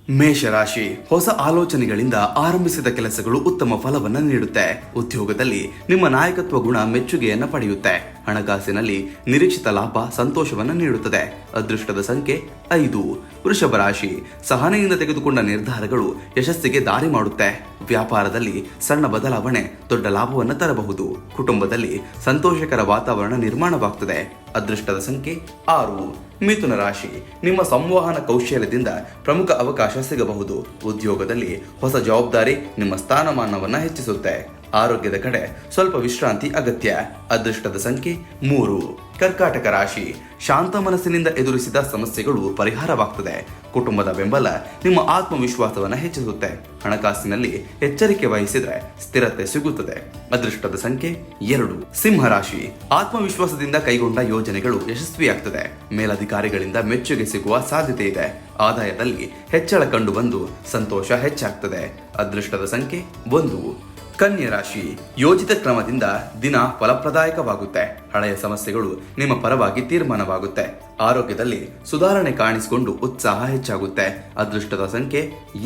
ಮೇಷರಾಶಿ, ಹೊಸ ಆಲೋಚನೆಗಳಿಂದ ಆರಂಭಿಸಿದ ಕೆಲಸಗಳು ಉತ್ತಮ ಫಲವನ್ನು ನೀಡುತ್ತೆ. ಉದ್ಯೋಗದಲ್ಲಿ ನಿಮ್ಮ ನಾಯಕತ್ವ ಗುಣ ಮೆಚ್ಚುಗೆಯನ್ನ ಪಡೆಯುತ್ತೆ. ಹಣಕಾಸಿನಲ್ಲಿ ನಿರೀಕ್ಷಿತ ಲಾಭ ಸಂತೋಷವನ್ನು ನೀಡುತ್ತದೆ. ಅದೃಷ್ಟದ ಸಂಖ್ಯೆ 5. ವೃಷಭ ರಾಶಿ, ಸಹನೆಯಿಂದ ತೆಗೆದುಕೊಂಡ ನಿರ್ಧಾರಗಳು ಯಶಸ್ಸಿಗೆ ದಾರಿ ಮಾಡುತ್ತೆ. ವ್ಯಾಪಾರದಲ್ಲಿ ಸಣ್ಣ ಬದಲಾವಣೆ ದೊಡ್ಡ ಲಾಭವನ್ನು ತರಬಹುದು. ಕುಟುಂಬದಲ್ಲಿ ಸಂತೋಷಕರ ವಾತಾವರಣ ನಿರ್ಮಾಣವಾಗುತ್ತದೆ. ಅದೃಷ್ಟದ ಸಂಖ್ಯೆ 6. ಮಿಥುನ ರಾಶಿ, ನಿಮ್ಮ ಸಂವಹನ ಕೌಶಲ್ಯದಿಂದ ಪ್ರಮುಖ ಅವಕಾಶ ಸಿಗಬಹುದು. ಉದ್ಯೋಗದಲ್ಲಿ ಹೊಸ ಜವಾಬ್ದಾರಿ ನಿಮ್ಮ ಸ್ಥಾನಮಾನವನ್ನು ಹೆಚ್ಚಿಸುತ್ತೆ. ಆರೋಗ್ಯದ ಕಡೆ ಸ್ವಲ್ಪ ವಿಶ್ರಾಂತಿ ಅಗತ್ಯ. ಅದೃಷ್ಟದ ಸಂಖ್ಯೆ 3. ಕರ್ಕಾಟಕ ರಾಶಿ, ಶಾಂತ ಮನಸ್ಸಿನಿಂದ ಎದುರಿಸಿದ ಸಮಸ್ಯೆಗಳು ಪರಿಹಾರವಾಗುತ್ತದೆ. ಕುಟುಂಬದ ಬೆಂಬಲ ನಿಮ್ಮ ಆತ್ಮವಿಶ್ವಾಸವನ್ನು ಹೆಚ್ಚಿಸುತ್ತೆ. ಹಣಕಾಸಿನಲ್ಲಿ ಎಚ್ಚರಿಕೆ ವಹಿಸಿದರೆ ಸ್ಥಿರತೆ ಸಿಗುತ್ತದೆ. ಅದೃಷ್ಟದ ಸಂಖ್ಯೆ 2. ಸಿಂಹರಾಶಿ, ಆತ್ಮವಿಶ್ವಾಸದಿಂದ ಕೈಗೊಂಡ ಯೋಜನೆಗಳು ಯಶಸ್ವಿಯಾಗುತ್ತದೆ. ಮೇಲಧಿಕಾರಿಗಳಿಂದ ಮೆಚ್ಚುಗೆ ಸಿಗುವ ಸಾಧ್ಯತೆ ಇದೆ. ಆದಾಯದಲ್ಲಿ ಹೆಚ್ಚಳ ಕಂಡು ಬಂದು ಸಂತೋಷ ಹೆಚ್ಚಾಗ್ತದೆ. ಅದೃಷ್ಟದ ಸಂಖ್ಯೆ 1. ಕನ್ಯಾ ರಾಶಿ, ಯೋಜಿತ ಕ್ರಮದಿಂದ ದಿನ ಫಲಪ್ರದಾಯಕವಾಗುತ್ತೆ. ಹಳೆಯ ಸಮಸ್ಯೆಗಳು ನಿಮ್ಮ ಪರವಾಗಿ ತೀರ್ಮಾನವಾಗುತ್ತೆ. ಆರೋಗ್ಯದಲ್ಲಿ ಸುಧಾರಣೆ ಕಾಣಿಸಿಕೊಂಡು ಉತ್ಸಾಹ ಹೆಚ್ಚಾಗುತ್ತೆ. ಅದೃಷ್ಟದ ಸಂಖ್ಯೆ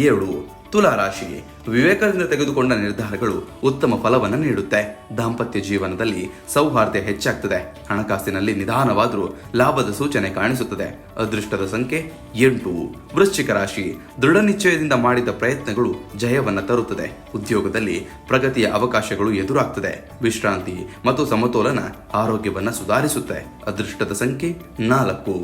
7. ತುಲಾ ರಾಶಿ, ವಿವೇಕದಿಂದ ತೆಗೆದುಕೊಂಡ ನಿರ್ಧಾರಗಳು ಉತ್ತಮ ಫಲವನ್ನು ನೀಡುತ್ತೆ. ದಾಂಪತ್ಯ ಜೀವನದಲ್ಲಿ ಸೌಹಾರ್ದ ಹೆಚ್ಚಾಗ್ತದೆ. ಹಣಕಾಸಿನಲ್ಲಿ ನಿಧಾನವಾದರೂ ಲಾಭದ ಸೂಚನೆ ಕಾಣಿಸುತ್ತದೆ. ಅದೃಷ್ಟದ ಸಂಖ್ಯೆ 8. ವೃಶ್ಚಿಕ ರಾಶಿ, ದೃಢ ನಿಶ್ಚಯದಿಂದ ಮಾಡಿದ ಪ್ರಯತ್ನಗಳು ಜಯವನ್ನು ತರುತ್ತದೆ. ಉದ್ಯೋಗದಲ್ಲಿ ಪ್ರಗತಿಯ ಅವಕಾಶಗಳು ಎದುರಾಗ್ತದೆ. ವಿಶ್ರಾಂತಿ ಮತ್ತು ಸಮತೋಲನ ಆರೋಗ್ಯವನ್ನು ಸುಧಾರಿಸುತ್ತೆ. ಅದೃಷ್ಟದ ಸಂಖ್ಯೆ 4.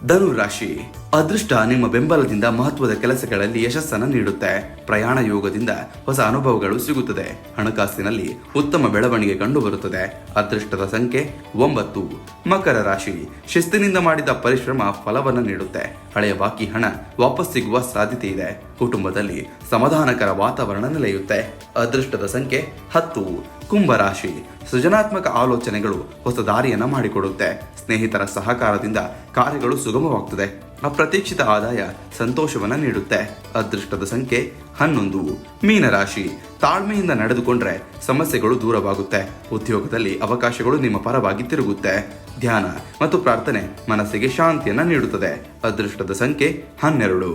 ಧನು ರಾಶಿ, ಅದೃಷ್ಟ ನಿಮ್ಮ ಬೆಂಬಲದಿಂದ ಮಹತ್ವದ ಕೆಲಸಗಳಲ್ಲಿ ಯಶಸ್ಸನ್ನು ನೀಡುತ್ತೆ. ಪ್ರಯಾಣ ಯೋಗದಿಂದ ಹೊಸ ಅನುಭವಗಳು ಸಿಗುತ್ತದೆ. ಹಣಕಾಸಿನಲ್ಲಿ ಉತ್ತಮ ಬೆಳವಣಿಗೆ ಕಂಡುಬರುತ್ತದೆ. ಅದೃಷ್ಟದ ಸಂಖ್ಯೆ 9. ಮಕರ ರಾಶಿ, ಶಿಸ್ತಿನಿಂದ ಮಾಡಿದ ಪರಿಶ್ರಮ ಫಲವನ್ನು ನೀಡುತ್ತೆ. ಹಳೆಯ ಬಾಕಿ ಹಣ ವಾಪಸ್ ಸಿಗುವ ಸಾಧ್ಯತೆ ಇದೆ. ಕುಟುಂಬದಲ್ಲಿ ಸಮಾಧಾನಕರ ವಾತಾವರಣ ನೆಲೆಯುತ್ತೆ. ಅದೃಷ್ಟದ ಸಂಖ್ಯೆ 10. ಕುಂಭರಾಶಿ, ಸೃಜನಾತ್ಮಕ ಆಲೋಚನೆಗಳು ಹೊಸ ದಾರಿಯನ್ನ ಮಾಡಿಕೊಡುತ್ತೆ. ಸ್ನೇಹಿತರ ಸಹಕಾರದಿಂದ ಕಾರ್ಯಗಳು ಸುಗಮವಾಗುತ್ತದೆ. ಅಪ್ರತೀಕ್ಷಿತ ಆದಾಯ ಸಂತೋಷವನ್ನ ನೀಡುತ್ತೆ. ಅದೃಷ್ಟದ ಸಂಖ್ಯೆ 11. ಮೀನರಾಶಿ, ತಾಳ್ಮೆಯಿಂದ ನಡೆದುಕೊಂಡ್ರೆ ಸಮಸ್ಯೆಗಳು ದೂರವಾಗುತ್ತೆ. ಉದ್ಯೋಗದಲ್ಲಿ ಅವಕಾಶಗಳು ನಿಮ್ಮ ಪರವಾಗಿ ತಿರುಗುತ್ತೆ. ಧ್ಯಾನ ಮತ್ತು ಪ್ರಾರ್ಥನೆ ಮನಸ್ಸಿಗೆ ಶಾಂತಿಯನ್ನ ನೀಡುತ್ತದೆ. ಅದೃಷ್ಟದ ಸಂಖ್ಯೆ 12.